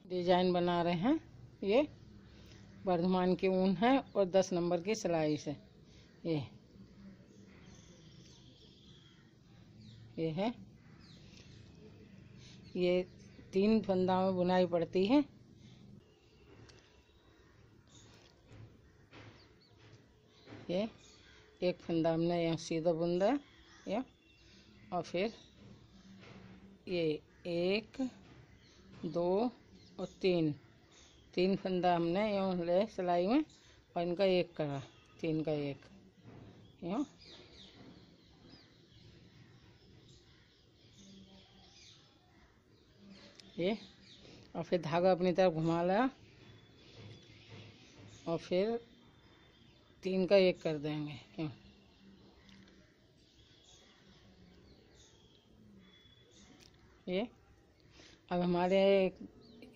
Design बना रहे हैं। ये वर्धमान की ऊन है और 10 नंबर की सिलाई से ये है। ये 3 फंदा में बुनाई पड़ती है। ये एक फंदा हमने यहाँ सीधा बुन दिया या, और फिर ये 1 2 और 3 फंदा हमने यूँ ले सिलाई में, और इनका एक करा, 3 का एक यूँ। ये और फिर धागा अपनी तरफ घुमा लिया, और फिर 3 का एक कर देंगे यूँ। ये अब हमारे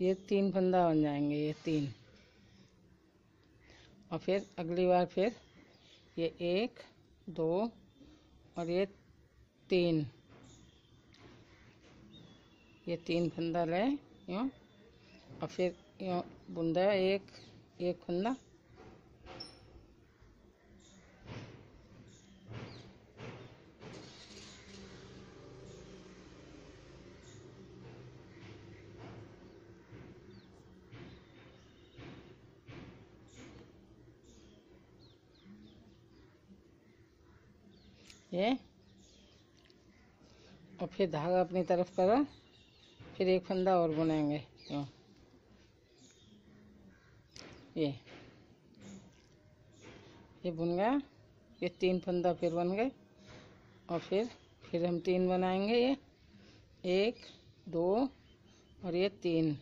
ये 3 फंदा बन जाएंगे, ये 3। और फिर अगली बार फिर ये 1 2 और ये 3, ये 3 फंदा ले यूँ, और फिर यूँ बुंदा एक फंदा, ये और फिर धागा अपनी तरफ करा, फिर एक फंदा और बुनेंगे यूँ। ये बुन गया, ये 3 फंदा फिर बन गए, और फिर हम 3 बनाएंगे। ये 1 2 और ये 3,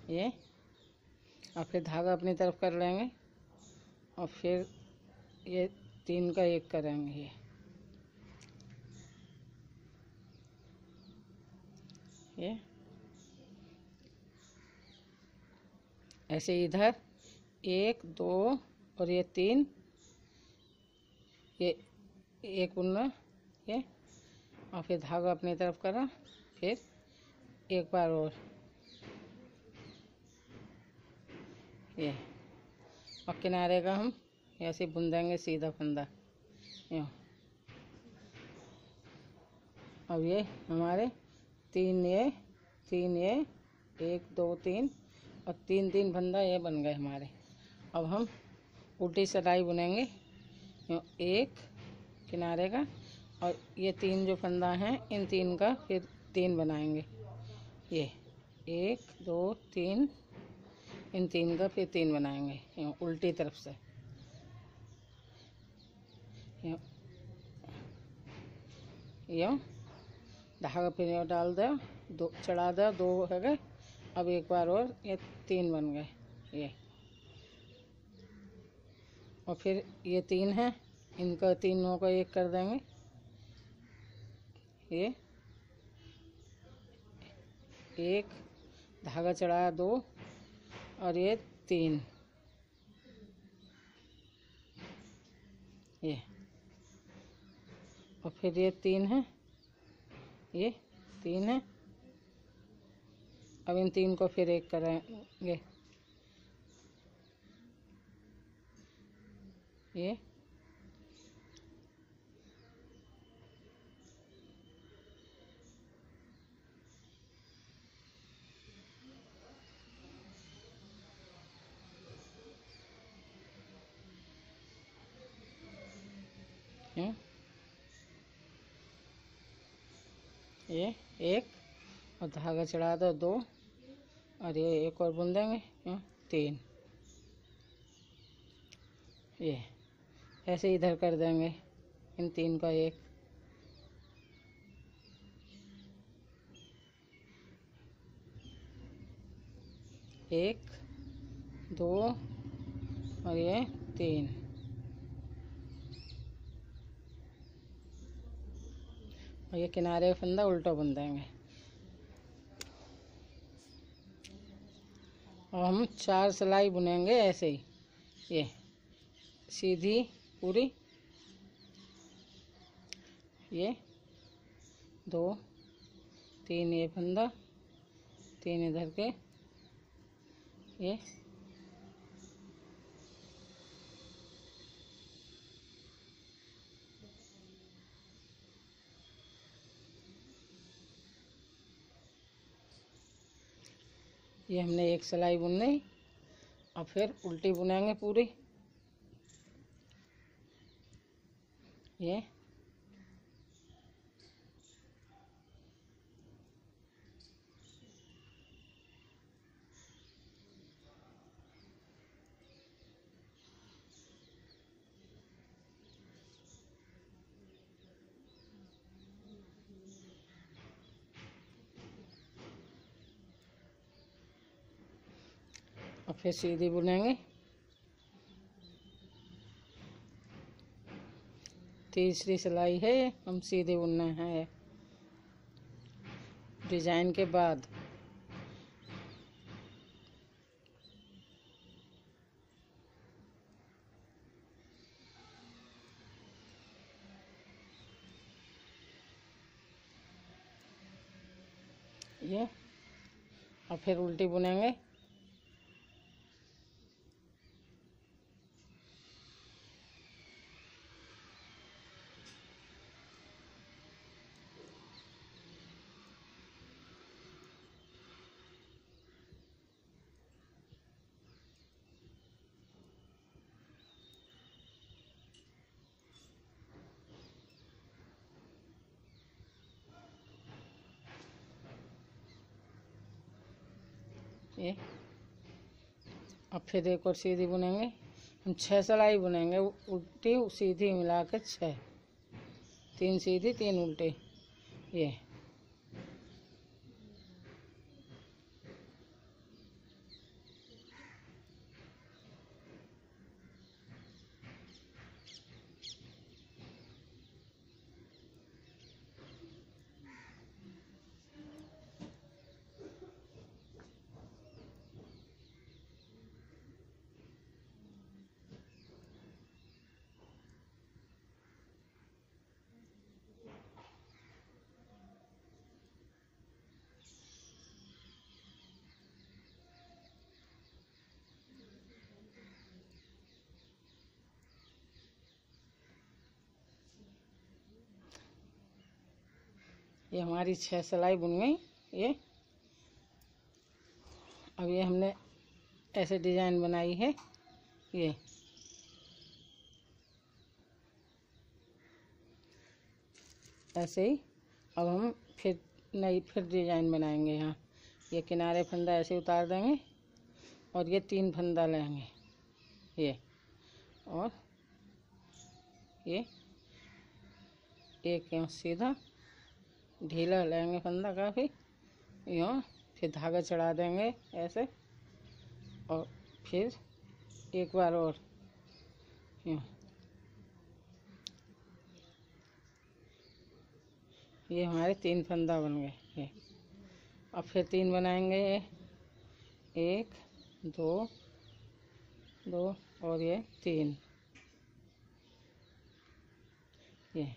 ये और फिर धागा अपनी तरफ कर लेंगे, और फिर ये 3 का एक करेंगे। ये ऐसे इधर 1 2 और ये 3, ये एक बुनना, ये और फिर धागा अपनी तरफ करा, फिर एक बार और ये, और किनारे का हम ऐसे बुन देंगे सीधा फंदा यूँ। अब ये हमारे 3 ये 1 2 3 और 3 फंदा ये बन गए हमारे। अब हम उल्टी सिलाई बुनेंगे यूँ, एक किनारे का, और ये 3 जो फंदा हैं इन 3 का फिर 3 बनाएंगे। ये 1 2 3, इन 3 का फिर 3 बनाएंगे यूँ उल्टी तरफ से यूँ। धागा फिर यूँ डाल दो, 2 चढ़ा दो, 2 हो गए। अब एक बार और ये 3 बन गए ये, और फिर ये 3 हैं, इनका 3 का एक कर देंगे। ये 1 धागा चढ़ाया 2 और ये 3, ये और फिर ये 3 है, ये 3 है। अब इन 3 को फिर एक करेंगे। ये ये 1 और धागा चढ़ा दो 2, और ये एक और बुन देंगे 3। ये ऐसे इधर कर देंगे इन 3 का एक। 1 2 और ये 3, और ये किनारे का फंदा उल्टा बुन देंगे। और हम 4 सिलाई बुनेंगे ऐसे ही, ये सीधी पूरी, ये 2 3 ये फंदा, 3 इधर के, ये हमने एक सिलाई बुन ली। और फिर उल्टी बुनेंगे पूरी, ये और फिर सीधी बुनेंगे। तीसरी सिलाई है, हम सीधे बुनना है डिजाइन के बाद। ये और फिर उल्टी बुनेंगे। ये अब फिर एक और सीधी बुनेंगे। हम 6 सिलाई बुनेंगे, उल्टी सीधी मिला के 6, 3 सीधी 3 उल्टी। ये ये हमारी 6 सिलाई बुन गई। ये अब ये हमने ऐसे डिजाइन बनाई है। ये ऐसे ही अब हम फिर नई डिजाइन बनाएंगे। यहाँ ये किनारे फंदा ऐसे उतार देंगे और ये 3 फंदा लेंगे, ये और ये एक यहाँ सीधा ढीला लेंगे फंदा काफ़ी, यहाँ फिर धागा चढ़ा देंगे ऐसे, और फिर एक बार और यहाँ ये हमारे 3 फंदा बन गए। ये अब फिर 3 बनाएंगे, 1 2 2 और ये 3। ये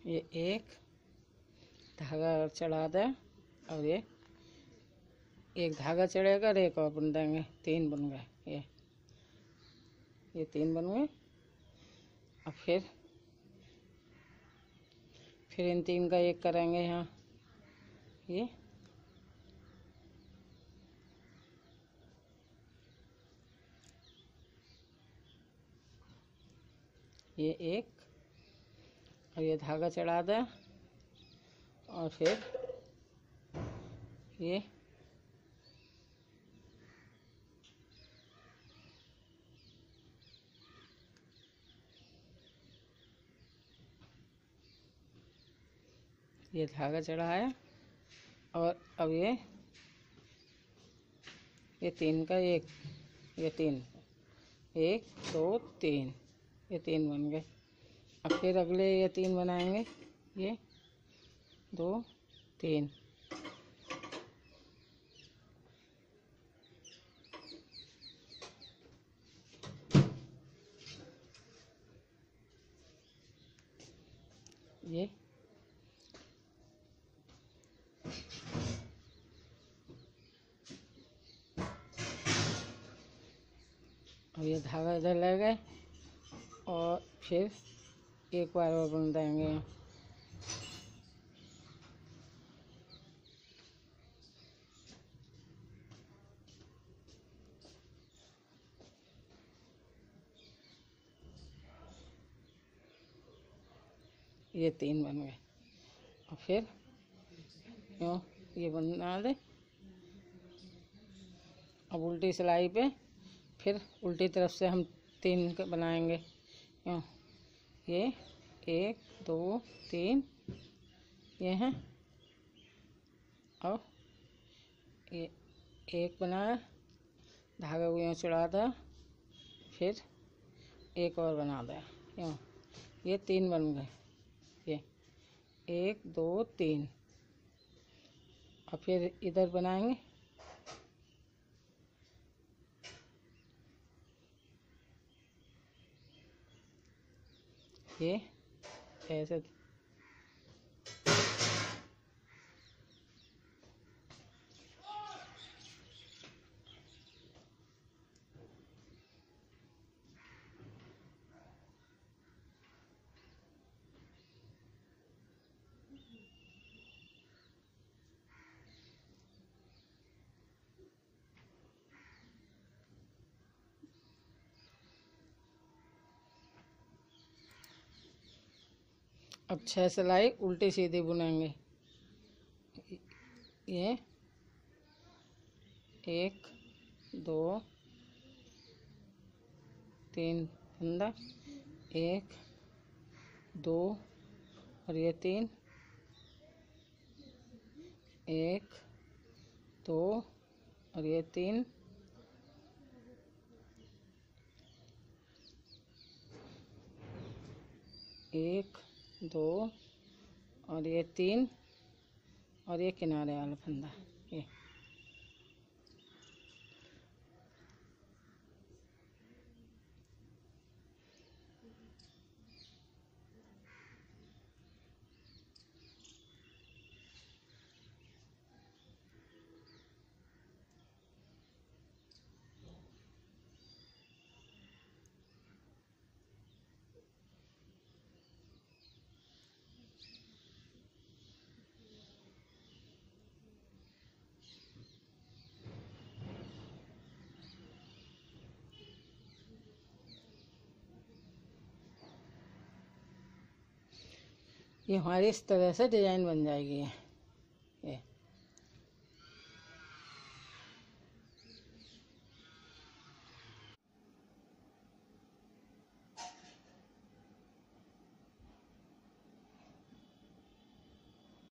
ये एक धागा चढ़ा दें और ये एक धागा चढ़ेगा और एक और बुन देंगे, 3 बन गए। ये 3 बन गए। अब फिर इन 3 का एक करेंगे यहाँ, ये एक और ये धागा चढ़ा दें और फिर ये धागा चढ़ा है। और अब ये तीन का एक, ये तीन, 1 2 3, ये 3 बन गए। अब फिर अगले ये 3 बनाएंगे, ये 2 3, ये अब ये धागा इधर ले गए और फिर एक बार और बुन देंगे। ये 3 बन गए। और फिर क्यों ये बना दे। अब उल्टी सिलाई पे फिर उल्टी तरफ से हम 3 बनाएंगे। क्यों ये 1 2 3 ये हैं। और ये 1 बनाया, धागा को यूँ चढ़ा दिया, फिर एक और बना दिया। क्यों ये 3 बन गए। ये 1 2 3। और फिर इधर बनाएंगे, ये ऐसे। अब 6 सिलाई उल्टी सीधी बुनेंगे। ये 1 2 3 फंदा, 1 2 और ये 3, 1 2 और ये 3, 1 2 और ये 3 और ये किनारे वाला फंदा। ये हमारी इस तरह से डिज़ाइन बन जाएगी।